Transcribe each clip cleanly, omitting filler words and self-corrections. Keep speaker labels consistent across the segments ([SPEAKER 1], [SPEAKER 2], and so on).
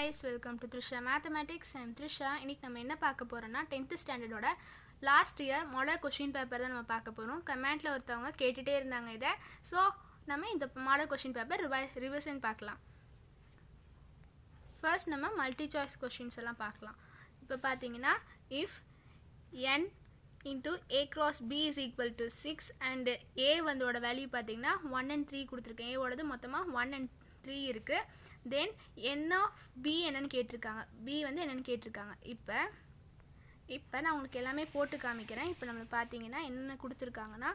[SPEAKER 1] guys, welcome to Trisha Mathematics. I am Trisha. இன்னைக்கு நம்ம என்ன பார்க்க போறோம்னா 10th ஸ்டாண்டர்டோட last year model question paper தான் நம்ம பார்க்க போறோம். கமெண்ட்ல ஒருத்தவங்க கேட்டுட்டே இருந்தாங்க இத. சோ நம்ம இந்த மாடல் क्वेश्चन பேப்பர் ரிவிஷன் பார்க்கலாம். ஃபர்ஸ்ட் நம்ம மல்டி சாய்ஸ் क्वेश्चंस எல்லாம் பார்க்கலாம். இப்போ பாத்தீங்கன்னா if n into a cross b is equal to 6 and a வந்தோட value பாத்தீங்கன்னா 1 and 3 கொடுத்திருக்கேன். a ஓடது மொத்தமா 1 and 3 இருக்கு. then n of b என்னன்னு கேட்டிருக்காங்க. b வந்து என்னன்னு கேட்டிருக்காங்க. இப்போ நான் உங்களுக்கு எல்லாமே போட்டு காமிக்கிறேன். இப்போ நம்ம பாத்தீங்கன்னா என்ன கொடுத்திருக்காங்கன்னா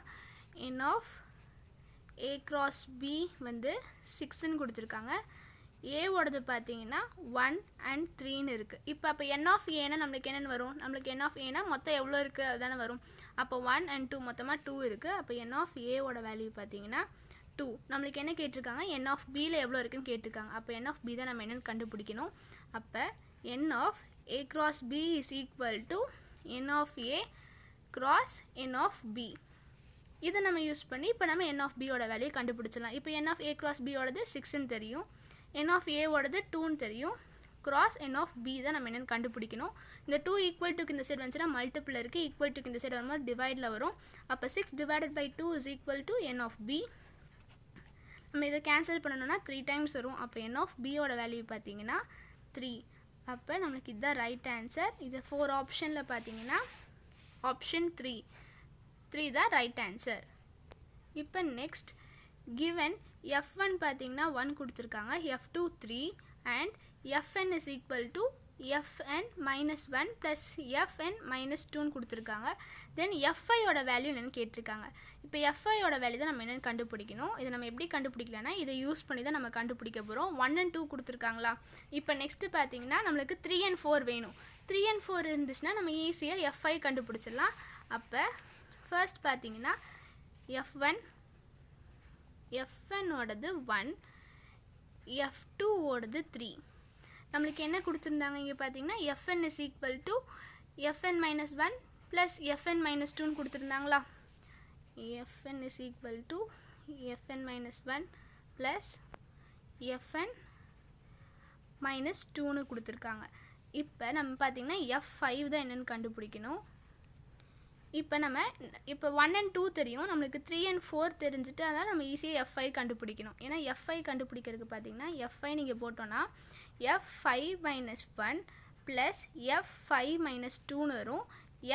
[SPEAKER 1] n of a cross b வந்து 6 ன்னு கொடுத்திருக்காங்க. a ஓடது பாத்தீங்கன்னா 1 and 3 ன்னு இருக்கு. இப்போ அப்ப n of a னா நமக்கு என்னன்னு வரும்? நமக்கு n of a னா மொத்தம் எவ்வளவு இருக்கு அதானே வரும். அப்ப 1 and 2 மொத்தமா 2 இருக்கு. அப்ப n of a ஓட வேல்யூ பாத்தீங்கன்னா 2. நமக்கு என்ன கேட்டிருக்காங்க? n of b ல எவ்வளவு இருக்குன்னு கேட்டிருக்காங்க. அப்ப n of b தான் நம்ம என்னன்னு கண்டுபிடிக்கணும். அப்ப n of a cross b is equal to n of a cross n of b. இத நம்ம யூஸ் பண்ணி இப்போ நம்ம n of b ஓட வேல்யூ கண்டுபிடிச்சலாம். இப்போ n of a cross b ஓடது 6 ன்னு தெரியும். n of a ஓடது 2 ன்னு தெரியும். cross n of b தான் நம்ம என்னன்னு கண்டுபிடிக்கணும். இந்த 2 equal to இந்த சைடு வந்துச்சுனா மல்டிபிள் இருக்கு. equal to இந்த சைடு வரும்போது டிவைட்ல வரும். அப்ப 6 divided by 2 is equal to n of b. நம்ம இத கேன்சல் பண்ணனும்னா 3 டைம்ஸ் வரும். அப்ப n of b ஓட வேல்யூ பாத்தீங்கன்னா 3. அப்ப நமக்கு இதுதான் ரைட் ஆன்சர். இது 4 ஆப்ஷன்ல பாத்தீங்கன்னா ஆப்ஷன் 3 தான் ரைட் ஆன்சர். இப்போ நெக்ஸ்ட் given f1 பாத்தீங்கன்னா 1 கொடுத்திருக்காங்க. f2 3 and fn is equal to fn minus 1 plus fn minus 2 ன்னு கொடுத்திருக்காங்க. then fi ஓட வேல்யூ என்னன்னு கேட்டிருக்காங்க. இப்போ fi ஓட வேல்யூ தான் நம்ம என்னன்னு கண்டுபிடிக்கணும். இத நம்ம எப்படி கண்டுபிடிக்கலாம்னா இத யூஸ் பண்ணி தான் நம்ம கண்டுபிடிக்க போறோம். 1 and 2 கொடுத்திருக்காங்களா? இப்போ நெக்ஸ்ட் பாத்தீங்கன்னா நமக்கு 3 and 4 வேணும். 3 and 4 இருந்துச்சுனா நம்ம ஈஸியா fi கண்டுபிடிச்சிடலாம். அப்ப ஃபர்ஸ்ட் பாத்தீங்கன்னா fn ஓடது 1, f2 ஓடது 3. நமக்கு என்ன கொடுத்திருந்தாங்க இங்க பாத்தீங்கன்னா fn is equal to fn minus 1 plus fn minus 2 ன்னு கொடுத்திருந்தாங்களா? fn is equal to fn minus 1 plus fn minus 2 ன்னு கொடுத்திருக்காங்க. இப்போ நம்ம பாத்தீங்கன்னா f5 தான் என்னன்னு கண்டுபிடிக்கணும். இப்போ 1 and 2 தெரியும். நமக்கு 3 and 4 தெரிஞ்சிட்டு அதான் நம்ம ஈஸியா f5 கண்டுபிடிக்கணும். ஏனா f5 கண்டுபிடிக்கிறதுக்கு பாத்தீங்கன்னா f5 நீங்க போட்டோம்னா f5 minus 1 plus f5 minus 2 ன்னு வரும்.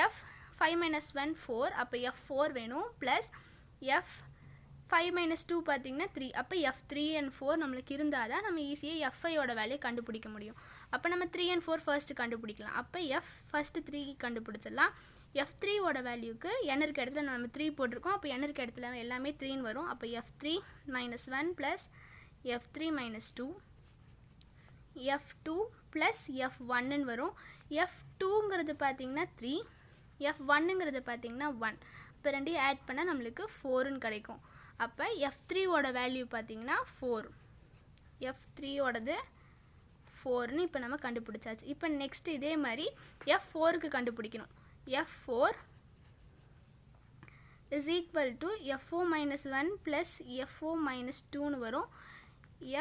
[SPEAKER 1] f5 minus 1 4. அப்ப f4 வேணும் plus f5 minus 2 பாத்தீங்கன்னா 3. அப்ப f3 and 4 நமக்கு இருந்தாதான் நம்ம ஈஸியா f5 ஓட வேல்யூ கண்டுபிடிக்க முடியும். அப்ப நம்ம 3 and 4 ஃபர்ஸ்ட் கண்டுபிடிக்கலாம். அப்ப f ஃபர்ஸ்ட் 3 கண்டுபிடிச்சிடலாம். f3 ஓட வேல்யூக்கு n இருக்க இடத்துல நம்ம 3 போட்டுருக்கோம். அப்ப n இருக்க இடத்துல எல்லாமே 3 ன்னு வரும். அப்ப f3 minus 1 plus f3 minus 2 f2 plus f1 ன்னு வரும். f2ங்கிறது பாத்தீங்கன்னா 3, f1ங்கிறது பாத்தீங்கன்னா 1. இப்ப ரெண்டையும் ஆட் பண்ணா நமக்கு 4 ன்னு கிடைக்கும். அப்ப f3 ஓட வேல்யூ பாத்தீங்கன்னா 4. f3 ஓடது 4 ன்னு இப்ப நம்ம கண்டுபிடிச்சாச்சு. இப்ப நெக்ஸ்ட் இதே மாதிரி f4 க்கு கண்டுபிடிக்கணும். f4 is equal to f4 minus 1 plus f4 minus 2 ன்னு வரும்.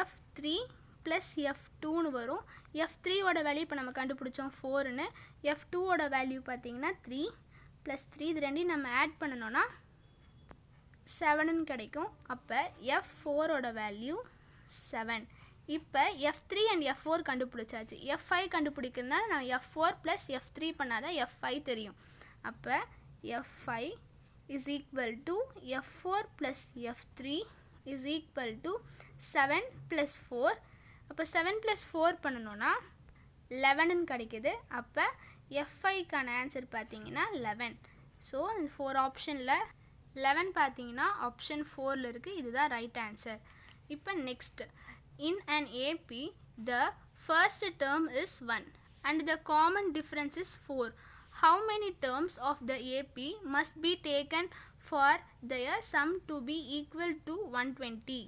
[SPEAKER 1] f3 plus f2 ன்னு வரும். f3 ஓட வேல்யூ இப்ப நம்ம கண்டுபிடிச்சோம் 4 ன்னு. f2 ஓட வேல்யூ பாத்தீங்கன்னா 3 plus 3 இது ரெண்டையும் நம்ம ஆட் பண்ணனும்னா 7 ன்னு கிடைக்கும். அப்ப f4 ஓட வேல்யூ 7. இப்ப f3 and f4 கண்டுபிடிச்சாச்சு. f5 கண்டுபிடிக்கணும்னா நான் f4 plus f3 பண்ணாதான் f5 தெரியும். அப்ப f5 is equal to f4 plus f3 is equal to 7 plus 4. அப்ப 7 plus 4 பண்ணனும்னா 11 ன்னு கிடைக்குது. அப்ப f5 க்கான ஆன்சர் பாத்தீங்கன்னா 11. சோ இந்த 4 ஆப்ஷன்ல 11 பாத்தீங்கன்னா ஆப்ஷன் 4 ல இருக்கு. இதுதான் ரைட் ஆன்சர். இப்போ next in an AP the first term is 1 and the common difference is 4. How many terms of the AP must be taken for their sum to be equal to 120?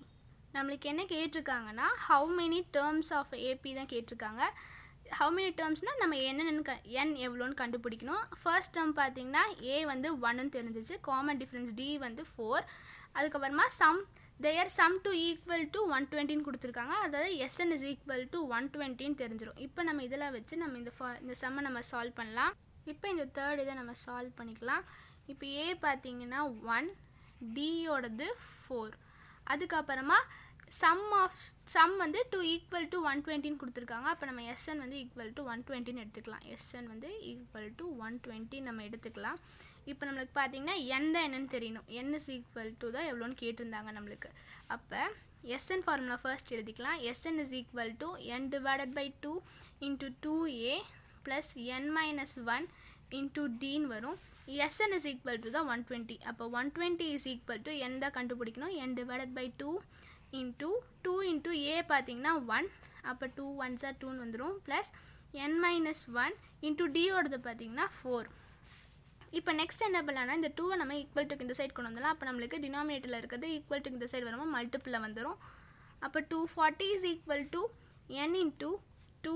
[SPEAKER 1] நமக்கு என்ன கேட்டிருக்காங்கன்னா how many terms of AP தான் கேட்டிருக்காங்க. how many termsனா நம்ம n எவ்வளவுன்னு கண்டுபிடிக்கணும். First term பாத்தீங்கன்னா a வந்து 1 ன்னு தெரிஞ்சிச்சு. காமன் டிஃபரன்ஸ் d வந்து 4. அதுக்கு அப்புறமா sum their sum to equal to 120 கொடுத்துருக்காங்க. அதாவது Sn is equal to 120 தெரிஞ்சிடும். இப்போ நம்ம இதெல்லாம் வச்சு நம்ம இந்த சம்மை நம்ம சால்வ் பண்ணலாம். இப்போ இந்த தேர்ட் இதை நம்ம சால்வ் பண்ணிக்கலாம். இப்போ A பார்த்தீங்கன்னா 1, Dயோடது 4. அதுக்கப்புறமா சம் வந்து 2 ஈக்குவல் டு 120 கொடுத்துருக்காங்க. அப்போ நம்ம Sn வந்து ஈக்குவல் டு 120 எடுத்துக்கலாம். Sn வந்து ஈக்குவல் டு 120 நம்ம எடுத்துக்கலாம். இப்போ நம்மளுக்கு பார்த்தீங்கன்னா n தான் என்னன்னு தெரியணும். n is equal to தான் எவ்வளோன்னு கேட்டிருந்தாங்க நம்மளுக்கு. அப்போ Sn ஃபார்முலா ஃபர்ஸ்ட் எழுதிக்கலாம். Sn is equal to n divided by 2 into 2a plus n minus 1 into dன்னு வரும். Sn is equal to தான் 120. அப்போ 120 is equal to n தான் கண்டுபிடிக்கணும். n divided by 2 into 2 into a பார்த்தீங்கன்னா 1. அப்போ 2 1s are 2 வந்துடும். Plus n minus 1 into d ஓடது பார்த்தீங்கன்னா 4. இப்போ நெக்ஸ்ட் என்ன பண்ணலாம்னா இந்த 2 நம்ம ஈக்குவல் டு இந்த சைட் கொண்டு வந்துடலாம். அப்போ நம்மளுக்கு டினாமினேட்டரில் இருக்கிறது ஈக்குவல் டு இந்த சைடு வரும்போது மல்டிப்பிளில் வந்துடும். அப்போ 240 is equal to n into 2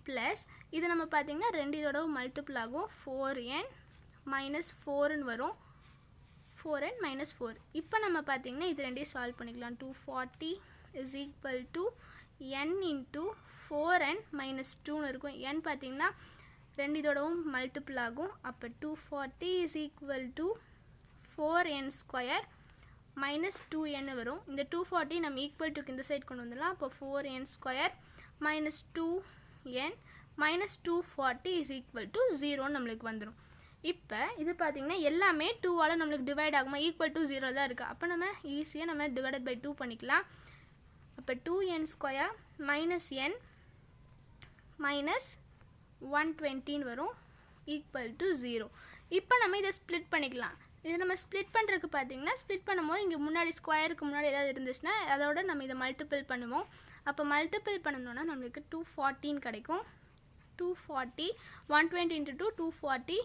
[SPEAKER 1] plus இது நம்ம பார்த்தீங்கன்னா ரெண்டு இதோட மல்டிப்பிள் ஆகும். 4n minus 4ன்னு வரும். 4n minus 4. இப்போ நம்ம பார்த்தீங்கன்னா இது ரெண்டையும் சால்வ் பண்ணிக்கலாம். 240 is equal to n into 4n minus 2ன்னு இருக்கும். n பார்த்தீங்கன்னா ரெண்டு இதோடவும் மல்டிப்பிள் ஆகும். அப்போ 240 is equal to 4n square minus 2n வரும். இந்த 240 நம்ம ஈக்குவல் டுக்கு இந்த சைட் கொண்டு வந்துடலாம். அப்போ 4n square minus 2n minus 240 is equal to 0ன்னு நம்மளுக்கு வந்துடும். இப்போ இது பார்த்தீங்கன்னா எல்லாமே 2ஆல் நம்மளுக்கு டிவைட் ஆகுமா, ஈக்குவல் டு 0 தான் இருக்குது. அப்போ நம்ம ஈஸியாக நம்ம டிவைடட் பை 2 பண்ணிக்கலாம். அப்போ 2n square minus n minus 120 வரும் ஈக்குவல் டு 0. இப்போ நம்ம இதை ஸ்ப்ளிட் பண்ணிக்கலாம். இதை நம்ம ஸ்ப்ளிட் பண்ணுறதுக்கு பார்த்தீங்கன்னா ஸ்ப்ளிட் பண்ணும்போது இங்கே முன்னாடி ஸ்கொயருக்கு முன்னாடி ஏதாவது இருந்துச்சுன்னா அதோட நம்ம இதை மல்டிபிள் பண்ணுவோம். அப்போ மல்டிபிள் பண்ணணும்னா நம்மளுக்கு 214 கிடைக்கும். 240 120 into 2 240.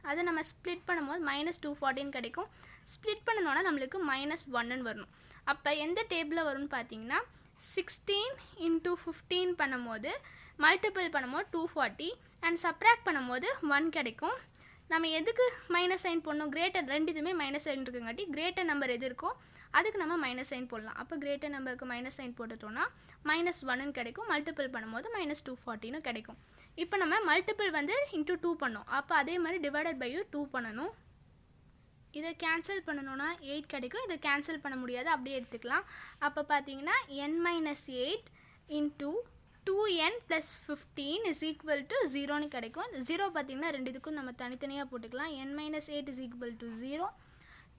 [SPEAKER 1] அதை நம்ம ஸ்ப்ளிட் பண்ணும்போது மைனஸ் 214 கிடைக்கும். ஸ்ப்ளிட் பண்ணணும்னா நம்மளுக்கு மைனஸ் 1ன்னு வரணும். அப்போ எந்த டேபிளில் வரும்னு பார்த்தீங்கன்னா 16 into 15 பண்ணும்போது மல்டிபிள் பண்ணும்போது 240 அண்ட் சப்ராக்ட் பண்ணும்போது 1 கிடைக்கும். நம்ம எதுக்கு மைனஸ் சைன் போடணும், கிரேட்டர் ரெண்டு இதுவுமே மைனஸ் சைன் இருக்குங்காட்டி கிரேட்டர் நம்பர் எது இருக்கோ அதுக்கு நம்ம மைனஸ் சைன் போடலாம். அப்போ கிரேட்டர் நம்பருக்கு மைனஸ் சைன் போட்டுட்டோம்னா மைனஸ் 1ன்னு கிடைக்கும். மல்டிபிள் பண்ணும்போது மைனஸ் 240ன்னு கிடைக்கும். இப்போ நம்ம மல்டிபிள் வந்து இன்ட்டு 2 பண்ணோம். அப்போ அதே மாதிரி டிவைடட் பை 2 பண்ணணும். இதை கேன்சல் பண்ணணும்னா 8 கிடைக்கும். இதை கேன்சல் பண்ண முடியாது, அப்படியே எடுத்துக்கலாம். அப்போ பார்த்தீங்கன்னா n minus 8 into 2n plus 15 is equal to 0ன்னு கிடைக்கும். 0 பார்த்தீங்கன்னா ரெண்டு இதுக்கும் நம்ம தனித்தனியாக போட்டுக்கலாம். n minus 8 is equal to 0.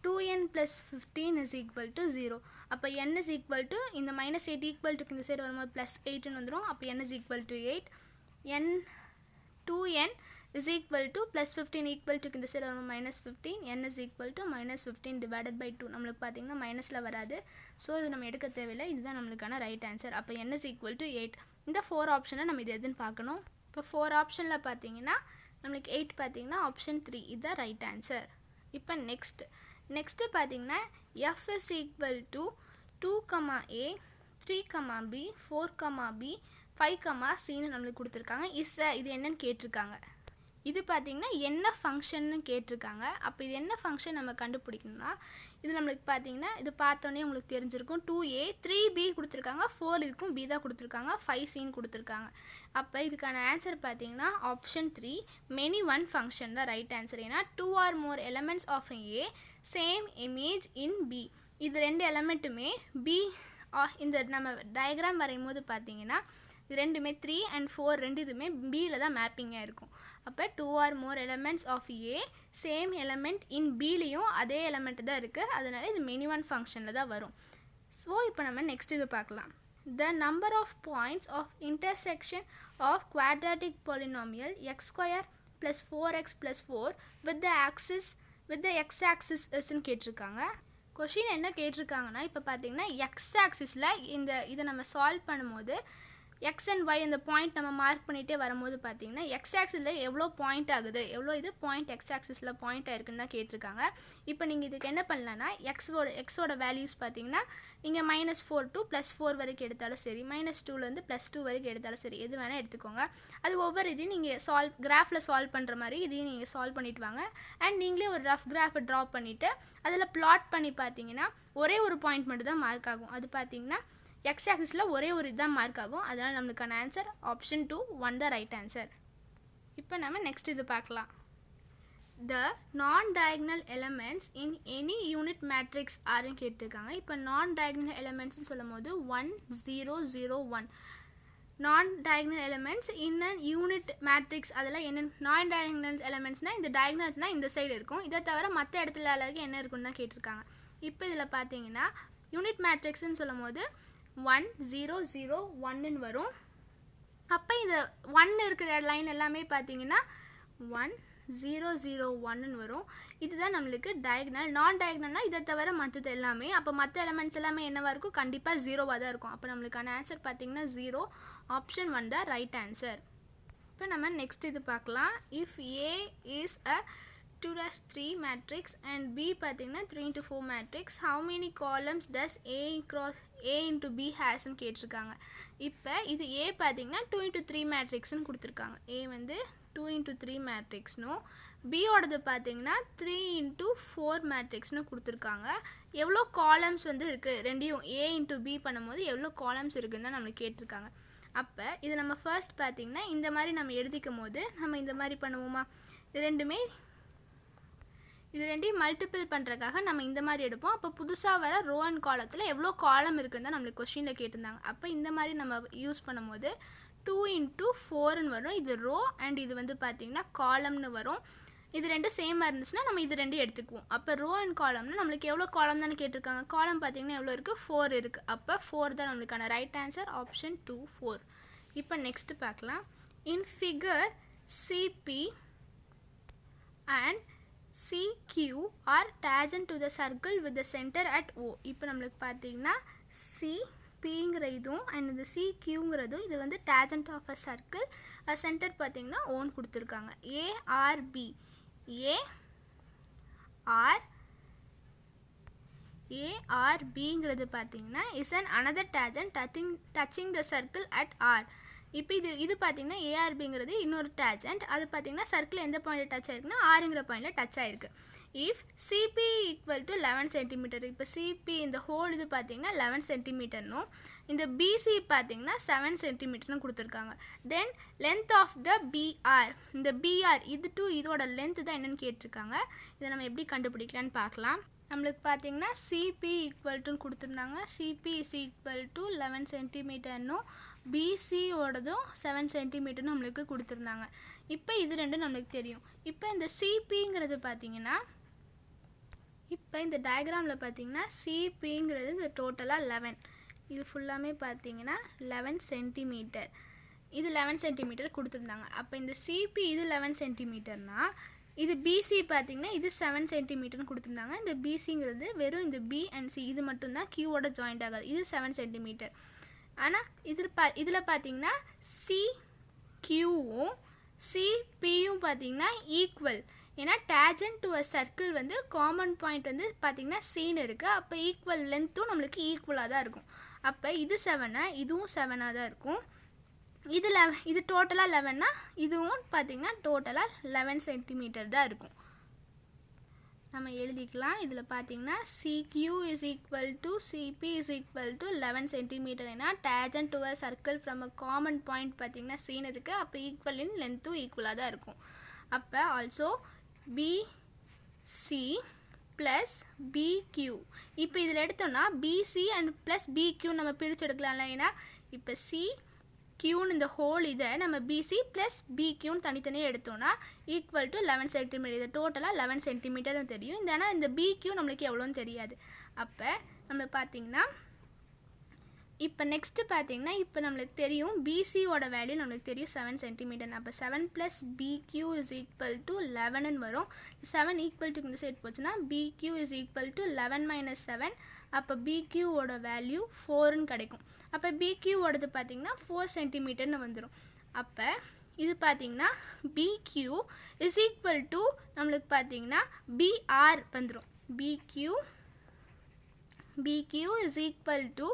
[SPEAKER 1] 2n plus 15 is equal to 0. அப்போ n is equal to இந்த minus 8 equal to இந்த சைடு வரும்போது plus 8ன்னு வந்துடும். அப்போ n is equal to 8. n 2n is equal to plus 15 equal to இந்த side வரும்போது minus 15. n is equal to minus 15 divided by 2. நம்மளுக்கு பார்த்தீங்கன்னா மைனஸில் வராது. ஸோ இது நம்ம எடுக்க தேவையில்லை. இதுதான் நம்மளுக்கான ரைட் ஆன்சர். அப்போ n is equal to 8. இந்த 4 ஆப்ஷனை நம்ம இது எதுன்னு பார்க்கணும். இப்போ 4 ஆப்ஷனில் பார்த்தீங்கன்னா நம்மளுக்கு 8 பார்த்தீங்கன்னா ஆப்ஷன் 3 இதுதான் ரைட் ஆன்சர். இப்போ நெக்ஸ்ட்டு பார்த்தீங்கன்னா f is equal to 2, a 3, b 4, b 5, cன்னு நம்மளுக்கு கொடுத்துருக்காங்க. இது என்னன்னு கேட்டிருக்காங்க. இது பார்த்தீங்கன்னா என்ன ஃபங்க்ஷன்னு கேட்டிருக்காங்க. அப்போ இது என்ன ஃபங்க்ஷன் நம்ம கண்டுபிடிக்கணும்னா இது நம்மளுக்கு பார்த்தீங்கன்னா இது பார்த்தோன்னே உங்களுக்கு தெரிஞ்சிருக்கும். 2a 3b கொடுத்துருக்காங்க, 4 இதுக்கும் b தான் கொடுத்துருக்காங்க, 5cன்னு கொடுத்துருக்காங்க. அப்போ இதுக்கான ஆன்சர் பார்த்தீங்கன்னா ஆப்ஷன் 3 மெனி ஒன் ஃபங்க்ஷன் தான் ரைட் ஆன்சர். ஏன்னா 2 or more elements of a same image in b. இது ரெண்டு எலமெண்ட்டுமே b இந்த நம்ம டயக்ராம் வரையும் போது பார்த்தீங்கன்னா இது ரெண்டுமே 3 and 4 ரெண்டு இதுவுமே பியில் தான் மேப்பிங்காக இருக்கும். அப்போ 2 or more elements of a same element in பிலையும் அதே எலமெண்ட் தான் இருக்குது. அதனால இது மெனி ஒன் ஃபங்க்ஷனில் தான் வரும். ஸோ இப்போ நம்ம நெக்ஸ்ட் இது பார்க்கலாம். The number of points of intersection of quadratic polynomial x square plus 4x plus 4 with the x-axis isன்னு கேட்டிருக்காங்க. கொஷின் என்ன கேட்டிருக்காங்கன்னா இப்போ பார்த்தீங்கன்னா x-axisல இதை நம்ம சால்வ் பண்ணும்போது எக்ஸ் அண்ட் ஒய் அந்த பாயிண்ட் நம்ம மார்க் பண்ணிகிட்டே வரும்போது பார்த்தீங்கன்னா எக்ஸ் ஆக்சிஸில் எவ்வளோ பாயிண்ட் ஆகுது, எவ்வளோ இது பாயிண்ட் எக்ஸ் ஆக்சிஸில் பாயிண்ட் ஆயிருக்குன்னு தான் கேட்டிருக்காங்க. இப்போ நீங்கள் இதுக்கு என்ன பண்ணலான்னா எக்ஸோட வேல்யூஸ் பார்த்தீங்கன்னா நீங்கள் -4 to +4 வரைக்கும் எடுத்தாலும் சரி, -2லேருந்து +2 வரைக்கும் எடுத்தாலும் சரி, எது வேணால் எடுத்துக்கோங்க. அது ஒவ்வொரு இதையும் நீங்கள் கிராஃபில் சால்வ் பண்ணுற மாதிரி இதையும் நீங்கள் சால்வ் பண்ணிட்டு வாங்க. அண்ட் நீங்களே ஒரு ரஃப் கிராஃபை ட்ரா பண்ணிவிட்டு அதில் பிளாட் பண்ணி பார்த்தீங்கன்னா ஒரே ஒரு பாயிண்ட் மட்டும் தான் மார்க் ஆகும். அது பார்த்தீங்கன்னா எக்ஸ் ஆக்சிஸில் ஒரே ஒரு இதுதான் மார்க் ஆகும். அதனால் நம்மளுக்கான ஆன்சர் ஆப்ஷன் 2 1 தான் ரைட் ஆன்சர். இப்போ நம்ம நெக்ஸ்ட் இது பார்க்கலாம். The non-diagonal elements in any unit matrix ஆர்னு கேட்டிருக்காங்க. இப்போ non-diagonal elements சொல்லும் போது 1 0 0 1 non-diagonal elements in an unit matrix. அதெல்லாம் என்ன non-diagonal elementsனால் இந்த diagonalsனால் இந்த சைடு இருக்கும். இதை தவிர மற்ற இடத்துல அளவுக்கு என்ன இருக்குன்னு தான் கேட்டிருக்காங்க. இப்போ இதில் பார்த்தீங்கன்னா யூனிட் மேட்ரிக்ஸ்ன்னு சொல்லும் போது 1 0 0 1ன்னு வரும். அப்போ இந்த 1 இருக்கிற லைன் எல்லாமே பார்த்தீங்கன்னா 1 0 0 1ன்னு வரும். இதுதான் நம்மளுக்கு டயகனல். நான் டயகனல்னால் இதை தவிர மற்றது எல்லாமே, அப்போ மற்ற எலமெண்ட்ஸ் எல்லாமே என்னவாக இருக்கும், கண்டிப்பாக 0வாக தான் இருக்கும். அப்போ நம்மளுக்கான ஆன்சர் பார்த்தீங்கன்னா 0 ஆப்ஷன் 1 தான் ரைட் ஆன்சர். இப்போ நம்ம நெக்ஸ்ட் இது பார்க்கலாம். If A is a 2-3 matrix and B பார்த்தீங்கன்னா 3-4 matrix, how many columns does A into B has ன்னு கேட்டிருக்காங்க. இப்போ இது A பார்த்தீங்கன்னா 2-3 matrixன்னு கொடுத்துருக்காங்க. A வந்து 2-3 matrixனும் பியோடது பார்த்தீங்கன்னா 3-4 matrixனு கொடுத்துருக்காங்க. எவ்வளோ காலம்ஸ் வந்து இருக்குது ரெண்டையும் A into B பண்ணும்போது எவ்வளோ காலம்ஸ் இருக்குன்னு தான் நம்மளுக்கு கேட்டிருக்காங்க. அப்போ இது நம்ம ஃபர்ஸ்ட் பார்த்தீங்கன்னா இந்த மாதிரி நம்ம எழுதிக்கும் போது நம்ம இந்த மாதிரி பண்ணுவோமா, இது ரெண்டையும் மல்டிபிள் பண்ணுறதுக்காக நம்ம இந்த மாதிரி எடுப்போம். அப்போ புதுசாக வர ரோ அண்ட் காலத்தில் எவ்வளோ காலம் இருக்குன்னு தான் நம்மளுக்கு கொஸ்டினில் கேட்டிருந்தாங்க. அப்போ இந்த மாதிரி நம்ம யூஸ் பண்ணும்போது 2 into 4ன்னு வரும். இது ரோ அண்ட் இது வந்து பார்த்திங்கன்னா காலம்னு வரும். இது ரெண்டும் சேமாக இருந்துச்சுன்னா நம்ம இது ரெண்டும் எடுத்துக்குவோம். அப்போ ரோ அண்ட் காலம்னா நம்மளுக்கு எவ்வளோ காலம் தானே கேட்டிருக்காங்க. காலம் பார்த்திங்கன்னா எவ்வளோ இருக்குது, 4 இருக்குது. அப்போ 4 தான் நம்மளுக்கான ரைட் ஆன்சர் ஆப்ஷன் 2 4. இப்போ நெக்ஸ்ட்டு பார்க்கலாம். In figure CP and CQ are tangent to the circle with the center at O. இப்போ நம்மளுக்கு பார்த்தீங்கன்னா CPங்கிற இதுவும் அண்ட் இந்த CQங்கிறதும் இது வந்து tangent of a circle, centre பார்த்தீங்கன்னா ஓன்னு கொடுத்துருக்காங்க. ARBங்கிறது பார்த்தீங்கன்னா is an another tangent touching the circle at R. இப்போ இது பார்த்தீங்கன்னா ஏஆர்பிங்கிறது இன்னொரு டேஜெண்ட். அது பார்த்தீங்கன்னா சர்க்கிள் எந்த பாயிண்டில் டச் ஆயிருக்குன்னா ஆறுங்கிற பாயிண்டில் டச் ஆயிருக்கு. If CP equal to 11 centimetre, இப்போ சிபி இந்த ஹோல் இது பார்த்தீங்கன்னா 11 சென்டிமீட்டர்னும் இந்த பிசி பார்த்தீங்கன்னா 7 சென்டிமீட்டர்னு கொடுத்துருக்காங்க. தென் லென்த் ஆஃப் த பிஆர், இந்த பிஆர் இது டு இதோட லென்த்து தான் என்னென்னு கேட்டிருக்காங்க. இதை நம்ம எப்படி கண்டுபிடிக்கலான்னு பார்க்கலாம். நம்மளுக்கு பார்த்தீங்கன்னா சிபி ஈக்குவல் டுன்னு கொடுத்துருந்தாங்க. சிபி இஸ் ஈக்குவல் டு 11 சென்டிமீட்டர்னும் பிசியோடதும் 7 சென்டிமீட்டர்னு நம்மளுக்கு கொடுத்துருந்தாங்க. இப்போ இது ரெண்டும் நம்மளுக்கு தெரியும். இப்போ இந்த சிபிங்கிறது பார்த்தீங்கன்னா இப்போ இந்த டயக்ராமில் பார்த்தீங்கன்னா சிபிங்கிறது இந்த டோட்டலாக 11, இது ஃபுல்லாமே பார்த்தீங்கன்னா 11 சென்டிமீட்டர், இது 11 சென்டிமீட்டர் கொடுத்துருந்தாங்க. அப்போ இந்த சிபி இது 11 சென்டிமீட்டர்னால் இது பிசி பார்த்தீங்கன்னா இது 7 சென்டிமீட்டர்னு கொடுத்துருந்தாங்க. இந்த பிசிங்கிறது வெறும் இந்த பி அண்ட் சி இது மட்டும்தான் கியூவோட ஜாயிண்ட் ஆகாது, இது 7 சென்டிமீட்டர். ஆனால் இதில் பார்த்தீங்கன்னா சிக்யூவும் சிபியும் பார்த்தீங்கன்னா ஈக்குவல். ஏன்னா டேஜென்ட் டு அ சர்க்கிள் வந்து காமன் பாயிண்ட் வந்து பார்த்தீங்கன்னா சீன் இருக்குது. அப்போ ஈக்குவல் லென்த்தும் நம்மளுக்கு ஈக்குவலாக தான் இருக்கும். அப்போ இது 7 இதுவும் 7ஆக தான் இருக்கும். இது டோட்டலாக 11னா இதுவும் பார்த்தீங்கன்னா டோட்டலாக 11 சென்டிமீட்டர் தான் இருக்கும். நம்ம எழுதிக்கலாம். இதில் பார்த்தீங்கன்னா CQ is equal to CB is equal to 11 centimetre. ஏன்னா tangent to a circle from a common point பார்த்தீங்கன்னா சீன் இருக்குது. அப்போ ஈக்குவல் இன் லென்த்தும் ஈக்குவலாக தான் இருக்கும். அப்போ ஆல்சோ பிசி ப்ளஸ் பிக்யூ, இப்போ இதில் எடுத்தோம்னா பிசி அண்ட் ப்ளஸ் பிக்யூ நம்ம பிரித்து எடுக்கலாம்ல. ஏன்னா இப்போ கியூன்னு இந்த ஹோல் இதை நம்ம பிசி ப்ளஸ் பிக்யூன்னு தனித்தனியாக எடுத்தோம்னா ஈக்குவல் டு 11 சென்டிமீட்டர். இது டோட்டலாக 11 சென்டிமீட்டர்னு தெரியும். ஆனால் இந்த பிக்யூ நம்மளுக்கு எவ்வளோன்னு தெரியாது. அப்போ நம்ம பார்த்திங்கன்னா இப்போ நெக்ஸ்ட்டு பார்த்தீங்கன்னா இப்போ நம்மளுக்கு தெரியும் பிசியோட வேல்யூ நம்மளுக்கு தெரியும் 7 சென்டிமீட்டர். அப்போ 7 plus PQ is equal to 11ன்னு வரும். 7 ஈக்குவல் டு இந்த சைட் போச்சுன்னா பிக்யூ இஸ் ஈக்குவல் டு 11 - 7. அப்போ பிக்யூவோட வேல்யூ 4ன்னு கிடைக்கும். அப்போ பிக்யூவோடது பார்த்தீங்கன்னா 4 சென்டிமீட்டர்னு வந்துடும். அப்போ இது பார்த்தீங்கன்னா பிக்யூ இஸ் ஈக்குவல் டு நம்மளுக்கு பார்த்தீங்கன்னா பிஆர் வந்துடும். PQ is equal to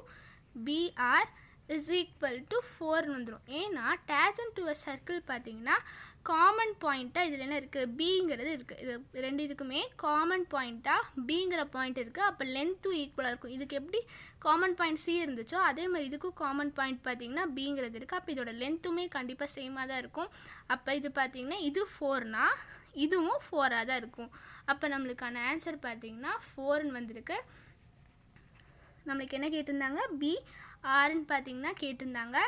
[SPEAKER 1] PR is equal to 4 வந்துடும். ஏன்னா டேஜன் டு அ சர்க்கிள் பார்த்தீங்கன்னா காமன் பாயிண்ட்டாக இதில் என்ன இருக்குது, பிங்கிறது இருக்குது. இது ரெண்டு இதுக்குமே காமன் பாயிண்ட்டாக பிங்கிற பாயிண்ட் இருக்குது. அப்போ லென்த்தும் ஈக்குவலாக இருக்கும். இதுக்கு எப்படி காமன் பாயிண்ட் சி இருந்துச்சோ அதே மாதிரி இதுக்கும் காமன் பாயிண்ட் பார்த்தீங்கன்னா பிங்கிறது இருக்குது. அப்போ இதோட லென்த்துமே கண்டிப்பாக சேமாக தான் இருக்கும். அப்போ இது பார்த்தீங்கன்னா இது 4னா இதுவும் 4ஆக தான் இருக்கும். அப்போ நம்மளுக்கான ஆன்சர் பார்த்தீங்கன்னா 4ன்னு வந்திருக்கு. நம்மளுக்கு என்ன கேட்டிருந்தாங்க, பிஆர்ன்னு பார்த்தீங்கன்னா கேட்டிருந்தாங்க.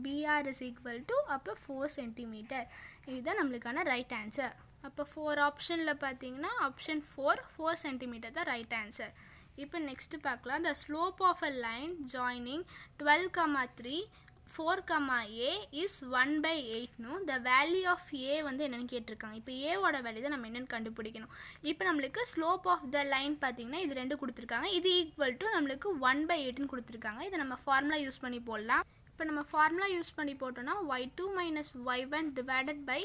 [SPEAKER 1] பிஆர் இஸ் ஈக்குவல் டு அப்போ 4 சென்டிமீட்டர். இதுதான் நம்மளுக்கான ரைட் ஆன்சர். அப்போ 4 ஆப்ஷனில் பார்த்தீங்கன்னா ஆப்ஷன் 4 சென்டிமீட்டர் தான் ரைட் ஆன்சர். இப்போ நெக்ஸ்ட்டு பார்க்கலாம். The slope of a line joining 12,3 4,a is 1/8னும் த வேல்யூ ஆஃப் ஏ வந்து என்னென்னு கேட்டிருக்காங்க. இப்போ ஏவோட வேல்யூ தான் நம்ம என்னென்னு கண்டுபிடிக்கணும். இப்போ நம்மளுக்கு ஸ்லோப் ஆஃப் த லைன் பார்த்தீங்கன்னா இது ரெண்டு கொடுத்துருக்காங்க. இது ஈக்குவல் டு நம்மளுக்கு 1/8ன்னு கொடுத்துருக்காங்க. இதை நம்ம ஃபார்முலா யூஸ் பண்ணி போடலாம். இப்போ நம்ம ஃபார்முலா யூஸ் பண்ணி போட்டோம்னா y2 minus y1 divided by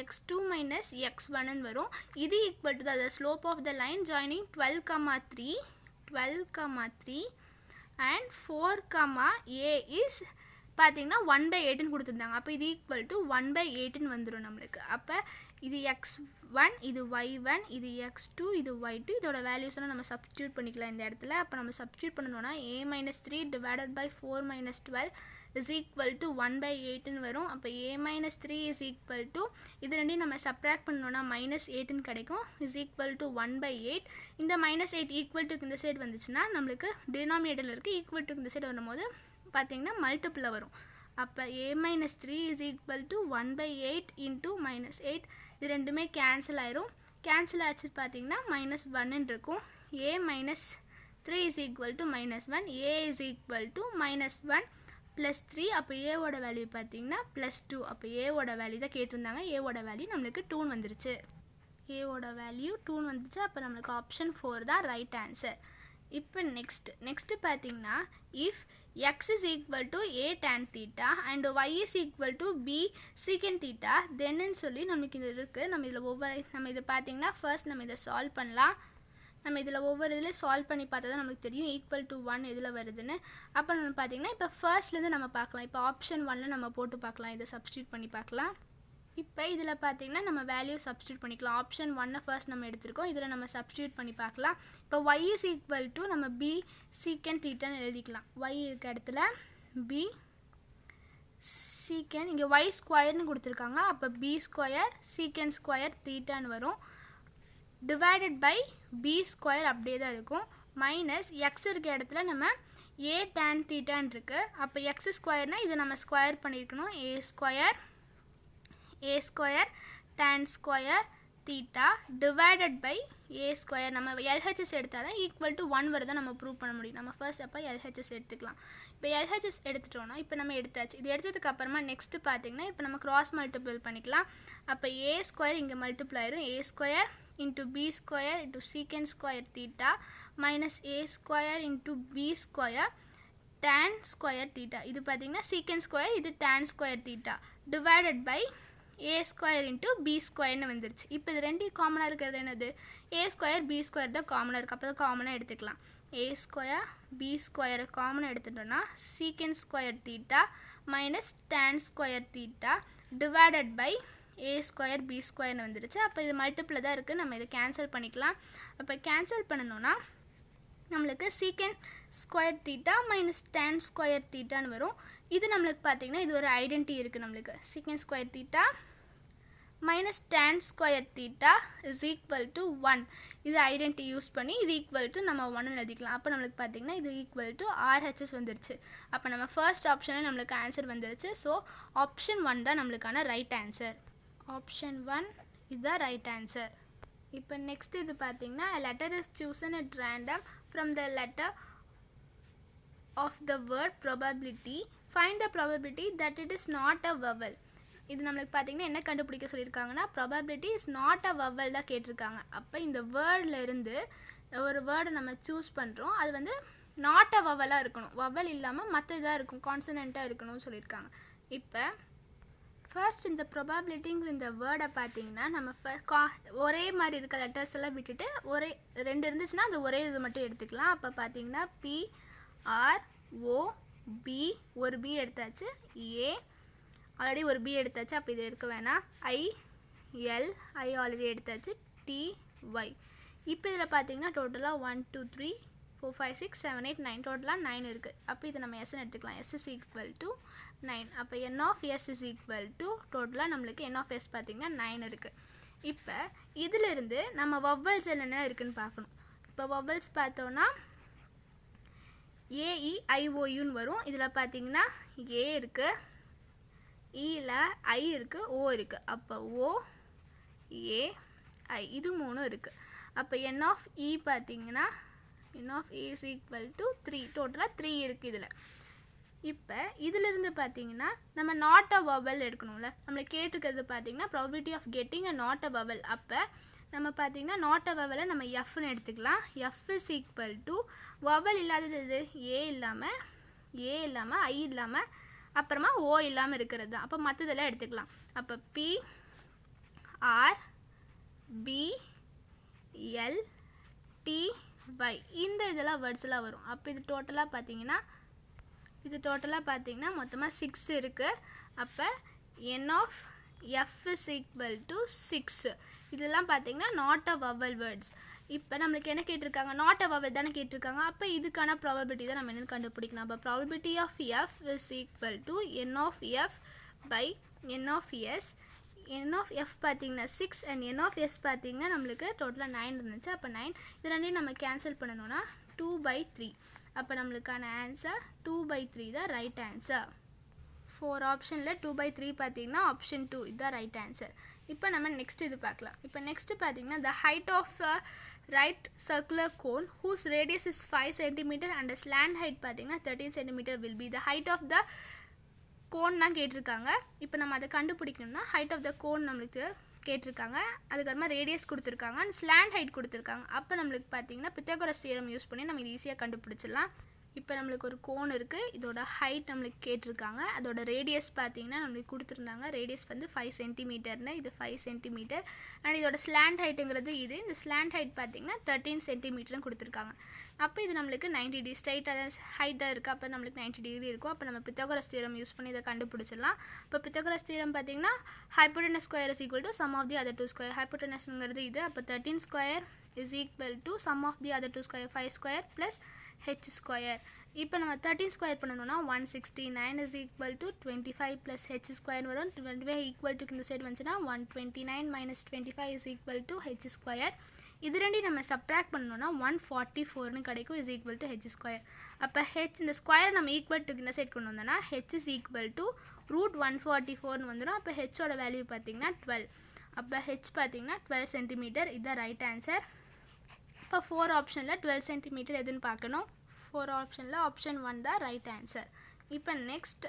[SPEAKER 1] x2 minus x1ன்னு வரும். இது equal to the slope of the line joining 12,3 and 4,a is பார்த்தீங்கன்னா 1/8ன்னு கொடுத்துருந்தாங்க. அப்போ இது ஈக்குவல் டு 1/8ன்னு வந்துடும் நம்மளுக்கு. அப்போ இது x1, இது y1, இது x2, இது y2. இதோட வேல்யூஸ்லாம் நம்ம சப்ஸ்டியூட் பண்ணிக்கலாம் இந்த இடத்துல. அப்போ நம்ம சப்ஸ்டியூட் பண்ணணும்னா a minus 3 divided by 4 minus 12 is equal to 1/8ன்னு வரும். அப்போ a minus 3 is equal to இது ரெண்டையும் நம்ம சப்ராக்ட் பண்ணோன்னா -8ன்னு கிடைக்கும். Is equal to 1/8. இந்த -8 ஈக்குவல் டு இந்த சைடு வந்துச்சுன்னா நம்மளுக்கு டினாமினேட்டரில் இருக்குது. ஈக்குவல் டு இந்த சைடு வரும்போது பார்த்தீங்கன்னா மல்டிப்பிளில் வரும். அப்போ a minus 3 is equal to 1/8 into -8. இது ரெண்டுமே கேன்சல் ஆயிரும். கேன்சல் ஆச்சு பார்த்தீங்கன்னா -1ன்னு இருக்கும். a minus 3 is equal to -1. a is equal to -1 plus 3. அப்போ ஏவோட வேல்யூ பார்த்தீங்கன்னா +2. அப்போ ஏவோட வேல்யூ தான் கேட்டிருந்தாங்க. ஏவோட வேல்யூ நம்மளுக்கு 2 வந்துருச்சு. ஏவோட வேல்யூ 2 வந்துச்சு. அப்போ நம்மளுக்கு ஆப்ஷன் 4 தான் ரைட் ஆன்சர். இப்போ நெக்ஸ்ட்டு பார்த்தீங்கன்னா if x is equal to a tan theta and y is equal to b secant theta தென்னு சொல்லி நமக்கு இது இருக்குது. நம்ம இதை பார்த்தீங்கன்னா ஃபர்ஸ்ட் நம்ம இதை சால்வ் பண்ணலாம். நம்ம இதில் ஒவ்வொரு இதில் சால்வ் பண்ணி பார்த்தா தான் நமக்கு தெரியும் ஈக்குவல் டு 1 எதில் வருதுன்னு. அப்போ நம்ம பார்த்தீங்கன்னா இப்போ ஃபர்ஸ்ட்லேருந்து நம்ம பார்க்கலாம். இப்போ ஆப்ஷன் 1ல் நம்ம போட்டு பார்க்கலாம். இதை சப்ஸ்டியூட் பண்ணி பார்க்கலாம். இப்போ இதில் பார்த்தீங்கன்னா நம்ம வேல்யூ சப்ஸ்டியூட் பண்ணிக்கலாம். ஆப்ஷன் 1 ஃபர்ஸ்ட் நம்ம எடுத்திருக்கோம். இதில் நம்ம சப்ஸ்டியூட் பண்ணி பார்க்கலாம். இப்போ y இஸ் ஈக்குவல் டு நம்ம b secant thetaன்னு எழுதிக்கலாம். y இருக்க இடத்துல b secant, இங்கே y ஸ்கொயர்னு கொடுத்துருக்காங்க. அப்போ b ஸ்கொயர் secant ஸ்கொயர் தீட்டான்னு வரும். டிவைடட் பை b ஸ்கொயர் அப்படியே தான் இருக்கும். மைனஸ் எக்ஸ் இருக்க இடத்துல நம்ம a tan thetaன்னு இருக்குது. அப்போ எக்ஸ் ஸ்கொயர்னால் இதை நம்ம ஸ்கொயர் பண்ணியிருக்கணும். a square tan square theta divided by a square. நம்ம LHS எடுத்தால் தான் ஈக்குவல் டு 1 வருதான் நம்ம ப்ரூவ் பண்ண முடியும். நம்ம ஃபர்ஸ்ட் அப்போ LHS எடுத்துக்கலாம். இப்போ LHS எடுத்துட்டோன்னா இப்போ நம்ம எடுத்தாச்சு. இது எடுத்ததுக்கு அப்புறமா நெக்ஸ்ட்டு பார்த்தீங்கன்னா இப்போ நம்ம கிராஸ் மல்டிபிள் பண்ணிக்கலாம். அப்போ a ஸ்கொயர் இங்கே மல்டிபிள் ஆயிரும். a square into b square into secant square theta minus a square into b square tan square theta. இது பார்த்தீங்கன்னா secant square, இது tan square theta divided by a square into b squareன்னு வந்துருச்சு. இப்போ இது ரெண்டு காமனாக இருக்கிறது என்னது, a square b square தான் காமனாக இருக்குது. அப்போ தான் காமனாக எடுத்துக்கலாம். a square b square காமனாக எடுத்துட்டோன்னா secant square theta minus tan square theta divided by a square b ஸ்கொயர்னு வந்துருச்சு. அப்போ இது மல்டிப்பிள் தான் இருக்குது. நம்ம இதை கேன்சல் பண்ணிக்கலாம். அப்போ கேன்சல் பண்ணணும்னா நம்மளுக்கு secant square theta minus tan square தீட்டான்னு வரும். இது நம்மளுக்கு பார்த்திங்கன்னா இது ஒரு ஐடென்டி இருக்குது. நம்மளுக்கு secant square theta minus tan square theta is equal to 1. இது ஐடென்டி யூஸ் பண்ணி இது ஈக்குவல் டு நம்ம 1 எழுதிக்கலாம். அப்போ நம்மளுக்கு பார்த்திங்கன்னா இது ஈக்குவல் டு RHS வந்துருச்சு. அப்போ நம்ம ஃபர்ஸ்ட் ஆப்ஷனில் நம்மளுக்கு ஆன்சர் வந்துருச்சு. ஸோ ஆப்ஷன் 1 தான் நம்மளுக்கான ரைட் ஆன்சர். ஆப்ஷன் 1 இதுதான் ரைட் ஆன்சர். இப்போ நெக்ஸ்ட் இது பார்த்தீங்கன்னா letter is chosen at random from the letter of the word probability. Find the probability that it is not a vowel. இது நம்மளுக்கு பார்த்தீங்கன்னா என்ன கண்டுபிடிக்க சொல்லியிருக்காங்கன்னா probability is not a vowel தான் கேட்டிருக்காங்க. அப்போ இந்த வேர்டில் இருந்து ஒரு வேர்டை நம்ம சூஸ் பண்ணுறோம். அது வந்து நாட் அ வவலாக இருக்கணும், வவல் இல்லாமல் மற்ற இதாக இருக்கும், கான்சனண்ட்டாக இருக்கணும்னு சொல்லியிருக்காங்க. இப்போ ஃபர்ஸ்ட் இந்த ப்ரொபாபிலிட்டிங்கிற இந்த வேர்டை பார்த்தீங்கன்னா நம்ம ஒரே மாதிரி இருக்க லெட்டர்ஸ் எல்லாம் விட்டுட்டு ஒரே 2 இருந்துச்சுன்னா அது ஒரே இது மட்டும் எடுத்துக்கலாம். அப்போ பார்த்தீங்கன்னா PROB ஒரு B எடுத்தாச்சு, A ஆல்ரெடி ஒரு B எடுத்தாச்சு, அப்போ இது எடுக்க வேணாம், IL ஆல்ரெடி எடுத்தாச்சு, TY. இப்போ இதில் பார்த்தீங்கன்னா டோட்டலாக 1 2 3 4 5 6 7 8 9 டோட்டலாக 9 இருக்குது. அப்போ இதை நம்ம எஸ்ன்னு எடுத்துக்கலாம். S is equal to 9. அப்போ N of S is equal to டோட்டலாக நம்மளுக்கு N of S பார்த்தீங்கன்னா 9 இருக்குது. இப்போ இதிலிருந்து நம்ம வவ்வல்ஸ் என்னென்ன இருக்குதுன்னு பார்க்கணும். இப்போ வவ்வல்ஸ் பார்த்தோன்னா AEIOUன்னு வரும். இதில் பார்த்தீங்கன்னா A இருக்குது, Eல I இருக்குது, O இருக்குது. அப்போ O A I இது 3 இருக்குது. அப்போ N of E பார்த்தீங்கன்னா N of A is equal to 3. டோட்டலாக 3 இருக்குது இதில். இப்போ இதிலிருந்து பார்த்தீங்கன்னா நம்ம நாட் அ வவல் எடுக்கணும்ல, நம்மளை கேட்டிருக்கிறது பார்த்தீங்கன்னா probability of getting a not a vowel. அப்போ நம்ம பார்த்தீங்கன்னா நாட் அ வவலை நம்ம எஃப்னு எடுத்துக்கலாம். F is equal to vowel இல்லாதது இது ஏ இல்லாமல் ஐ இல்லாமல் அப்புறமா ஓ இல்லாமல் இருக்கிறது தான். அப்போ மற்றதெல்லாம் எடுத்துக்கலாம். அப்போ PRBLTY இந்த இதெல்லாம் வேர்ட்ஸ்லாம் வரும். அப்போ இது டோட்டலாக பார்த்தீங்கன்னா மொத்தமாக 6 இருக்குது. அப்போ N of F is equal to 6. இதெல்லாம் பார்த்தீங்கன்னா நாட் அ வவல் வேர்ட்ஸ். இப்போ நம்மளுக்கு என்ன கேட்டிருக்காங்க, நாட் அ வவல் தானே கேட்டிருக்காங்க. அப்போ இதுக்கான ப்ராபபிலிட்டி தான் நம்ம என்னென்னு கண்டுபிடிக்கணும். அப்போ probability of F is equal to N of F by N of S. N of F பார்த்தீங்கன்னா 6 and N of S பார்த்தீங்கன்னா நம்மளுக்கு டோட்டலாக 9 இருந்துச்சு. அப்போ 9 இது ரெண்டையும் நம்ம கேன்சல் பண்ணணும்னா 2/3. அப்போ நம்மளுக்கான ஆன்சர் 2/3 தான் ரைட் ஆன்சர். 4 ஆப்ஷனில் 2/3 பார்த்தீங்கன்னா ஆப்ஷன் 2 இதுதான் ரைட் ஆன்சர். இப்போ நம்ம நெக்ஸ்ட் இது பார்க்கலாம். இப்போ நெக்ஸ்ட் பார்த்தீங்கன்னா the height of a right circular cone whose radius is 5 cm and the slant height பார்த்தீங்கன்னா 13 cm will be the height of the cone தான் கேட்டிருக்காங்க. இப்போ நம்ம அதை கண்டுபிடிக்கணும்னா height of the cone நம்மளுக்கு கேட்டிருக்காங்க, அதுக்கப்புறமா ரேடியஸ் கொடுத்துருக்காங்க அண்ட் ஸ்லாண்ட் ஹைட் கொடுத்துருக்காங்க. அப்போ நம்மளுக்கு பார்த்தீங்கன்னா பித்தகோரஸ் தியரம் யூஸ் பண்ணி நம்ம இது ஈஸியாக கண்டுபிடிச்சிடலாம். இப்போ நம்மளுக்கு ஒரு கோன் இருக்குது, இதோட ஹைட் நம்மளுக்கு கேட்டிருக்காங்க, அதோட ரேடியஸ் பார்த்தீங்கன்னா நம்மளுக்கு கொடுத்துருந்தாங்க. ரேடியஸ் வந்து 5 சென்டிமீட்டர்னு, இது 5 சென்டிமீட்டர் அண்ட் இதோட ஸ்லாண்ட் ஹைட்டுங்கிறது இது. இந்த ஸ்லாண்ட் ஹைட் பார்த்தீங்கன்னா 13 சென்டிமீட்டர்னு கொடுத்துருக்காங்க. அப்போ இது நம்மளுக்கு 90 டிகிரி ஸ்ட்ரைட்டாக ஹைட்டாக இருக்குது. அப்போ நம்மளுக்கு 90 டிகிரி இருக்கும். அப்போ நம்ம பித்தகோரஸ் தியரம் யூஸ் பண்ணி இதை கண்டுபிடிச்சிடலாம். இப்போ பித்தகோரஸ் தியரம் பார்த்தீங்கன்னா hypotenuse square is equal to sum of the other 2 square. ஹைப்போடெனஸ்ங்கிறது இது. அப்போ 13 square is equal to sum of the other 2 square 5 square plus h square. இப்போ நம்ம 13 ஸ்கொயர் பண்ணணும்னா 169 is equal to 25 plus h square வரும். 25 equal to இந்த side வந்துச்சுன்னா 129 minus 25 is equal to h square. இது ரெண்டையும் நம்ம சப்ராக்ட் பண்ணணும்னா 144னு கிடைக்கும் is equal to h square. அப்போ h இந்த ஸ்கொயரை நம்ம ஈக்குவல் டு இந்த சைடு கொண்டு வந்தோம்னா h இஸ் ஈக்குவல் டு √144னு வந்துடும். அப்போ ஹெச்சோட வேல்யூ பார்த்தீங்கன்னா 12. அப்போ h பார்த்தீங்கன்னா 12 சென்டிமீட்டர். இதுதான் ரைட் ஆன்சர். இப்போ 4 ஆப்ஷனில் 12 சென்டிமீட்டர் எதுன்னு பார்க்கணும். 4 ஆப்ஷனில் ஆப்ஷன் 1 தான் ரைட் ஆன்சர். இப்போ next,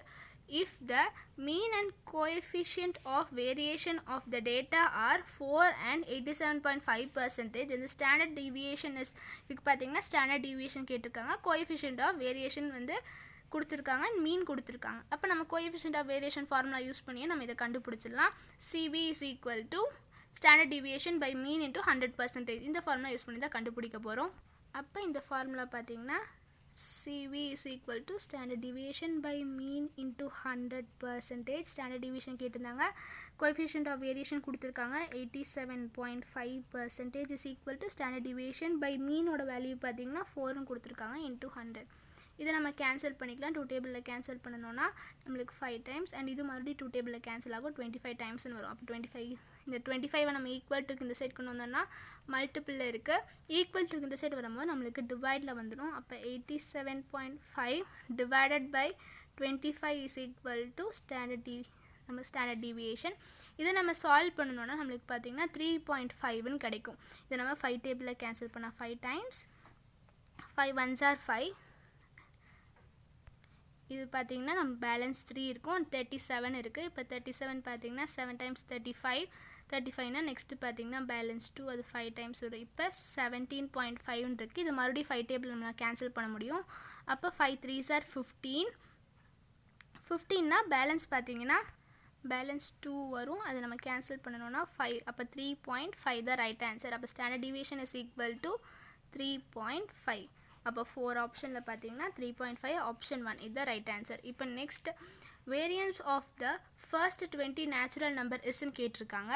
[SPEAKER 1] if the mean and coefficient of variation of the data are 4 and 87.5%, the standard deviation is, இதுக்கு பார்த்தீங்கன்னா ஸ்டாண்டர்ட் டிவியேஷன் கேட்டிருக்காங்க, கோஎஃபிஷியன்ட் ஆஃப் வேரியேஷன் வந்து கொடுத்துருக்காங்க, மீன் கொடுத்துருக்காங்க. அப்போ நம்ம coefficient of variation formula use பண்ணியே நம்ம இதை கண்டுபிடிச்சிடலாம். CV is equal to standard deviation by mean into 100%. இந்த ஃபார்முலா யூஸ் பண்ணி தான் கண்டுபிடிக்க போகிறோம். அப்போ இந்த ஃபார்முலா பார்த்தீங்கன்னா CV is equal to standard deviation by mean into 100%. Standard deviation கேட்டிருந்தாங்க, கோஎஃபிஷியன்ட் ஆஃப் வேரியேஷன் கொடுத்துருக்காங்க 87.5% is equal to standard deviation by மீனோட வேல்யூ பார்த்தீங்கன்னா 4ன்னு கொடுத்துருக்காங்க இன்ட்டு 100. இதை நம்ம கேன்சல் பண்ணிக்கலாம். 2 டேபிளில் கேன்சல் பண்ணணும்னா நம்மளுக்கு 5 டைம்ஸ் அண்ட் இது மறுபடியும் 2 டேபிளில் கேன்சல் ஆகும், 25 டைம்ஸ்னு வரும். அப்போ 25 இந்த 25 நம்ம ஈக்குவல் டுக்கு இந்த சைட் கொண்டு வந்தோம்னா மல்டிப்பிளில் இருக்குது. ஈக்குவல் டுக்கு இந்த சைட் வரும்போது நம்மளுக்கு டிவைடில் வந்துடும். அப்போ 87.5 divided by 25 is equal to standard deviation. இதை நம்ம சால்வ் பண்ணணும்னா நம்மளுக்கு பார்த்தீங்கன்னா 3.5ன்னு கிடைக்கும். இதை நம்ம 5 டேபிளில் கேன்சல் பண்ணால் 5 டைம்ஸ் 5 1s are 5, இது பார்த்தீங்கன்னா நம்ம பேலன்ஸ் 3 இருக்கும் 37 இருக்குது. இப்போ 37 பார்த்தீங்கன்னா 7 டைம்ஸ் 35னா நெக்ஸ்ட்டு பார்த்தீங்கன்னா பேலன்ஸ் 2 அது 5 டைம்ஸ் வரும். இப்போ 17.5 இருக்குது. இது மறுபடியும் 5 டேபிள் நம்ம கேன்சல் பண்ண முடியும். அப்போ 5 3s are 15னா பேலன்ஸ் பார்த்தீங்கன்னா பேலன்ஸ் 2 வரும். அது நம்ம கேன்சல் பண்ணணும்னா 5. அப்போ 3.5 தான் ரைட் ஆன்சர். அப்போ standard deviation is equal to 3.5. அப்போ 4 ஆப்ஷனில் பார்த்தீங்கன்னா 3.5 ஆப்ஷன் 1 இதுதான் ரைட் ஆன்சர். இப்போ next variance of the first 20 natural number இஸ்ன்னு கேட்டிருக்காங்க.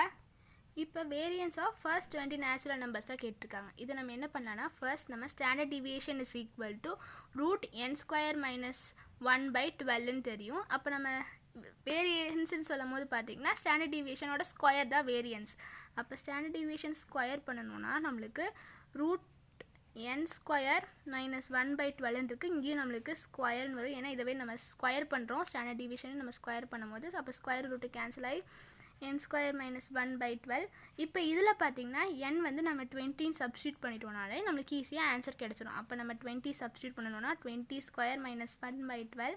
[SPEAKER 1] இப்போ variance of first 20 natural numbers தான் கேட்டிருக்காங்க. இதை நம்ம என்ன பண்ணலாம்னா ஃபர்ஸ்ட் நம்ம standard deviation is equal to √n² - 1/12ன்னு தெரியும். அப்போ நம்ம வேரியன்ஸ்ன்னு சொல்லும் போது பார்த்தீங்கன்னா ஸ்டாண்டர்ட் டிவியேஷனோட ஸ்கொயர் தான் வேரியன்ஸ். அப்போ ஸ்டாண்டர்ட் டிவியேஷன் ஸ்கொயர் பண்ணணும்னா நம்மளுக்கு √n² - 1/12 இருக்குது. இங்கேயும் நம்மளுக்கு ஸ்கொயர்னு வரும். ஏன்னா இதவே நம்ம ஸ்கொயர் பண்ணுறோம் ஸ்டாண்டர்ட் டிவியேஷன் நம்ம ஸ்கொயர் பண்ணும்போது. அப்போ ஸ்கொயர் ரூட்டு கேன்சல் ஆகி n² - 1/12. இப்போ இதில் பார்த்தீங்கன்னா n வந்து நம்ம 20 சப்ஸ்டியூட் பண்ணிட்டோம்னாலே நம்மளுக்கு ஈஸியாக ஆன்சர் கிடச்சிடும். அப்போ நம்ம 20 சப்ஸ்டியூட் பண்ணணும்னா 20² - 1/12.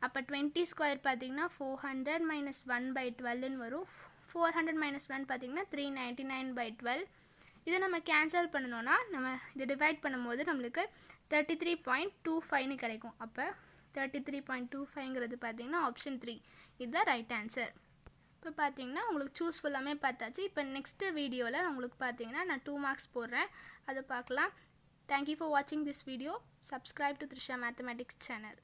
[SPEAKER 1] அப்போ 20² பார்த்தீங்கன்னா 400 - 1/12ன்னு வரும். 400 - 1 பார்த்தீங்கன்னா 399/12. இதை நம்ம கேன்சல் பண்ணணும்னா நம்ம இதை டிவைட் பண்ணும்போது நம்மளுக்கு 33.25ன்னு கிடைக்கும். அப்போ 33.25ங்கிறது பார்த்தீங்கன்னா ஆப்ஷன் 3 இதுதான் ரைட் ஆன்சர். இப்போ பார்த்தீங்கன்னா உங்களுக்கு சூஸ் ஃபுல்லாமே பார்த்தாச்சு. இப்போ நெக்ஸ்ட்டு வீடியோவில் உங்களுக்கு பார்த்தீங்கன்னா நான் 2 மார்க்ஸ் போடுறேன், அதை பார்க்கலாம். தேங்க்யூ ஃபார் வாட்சிங் this video. Subscribe to Trisha mathematics channel.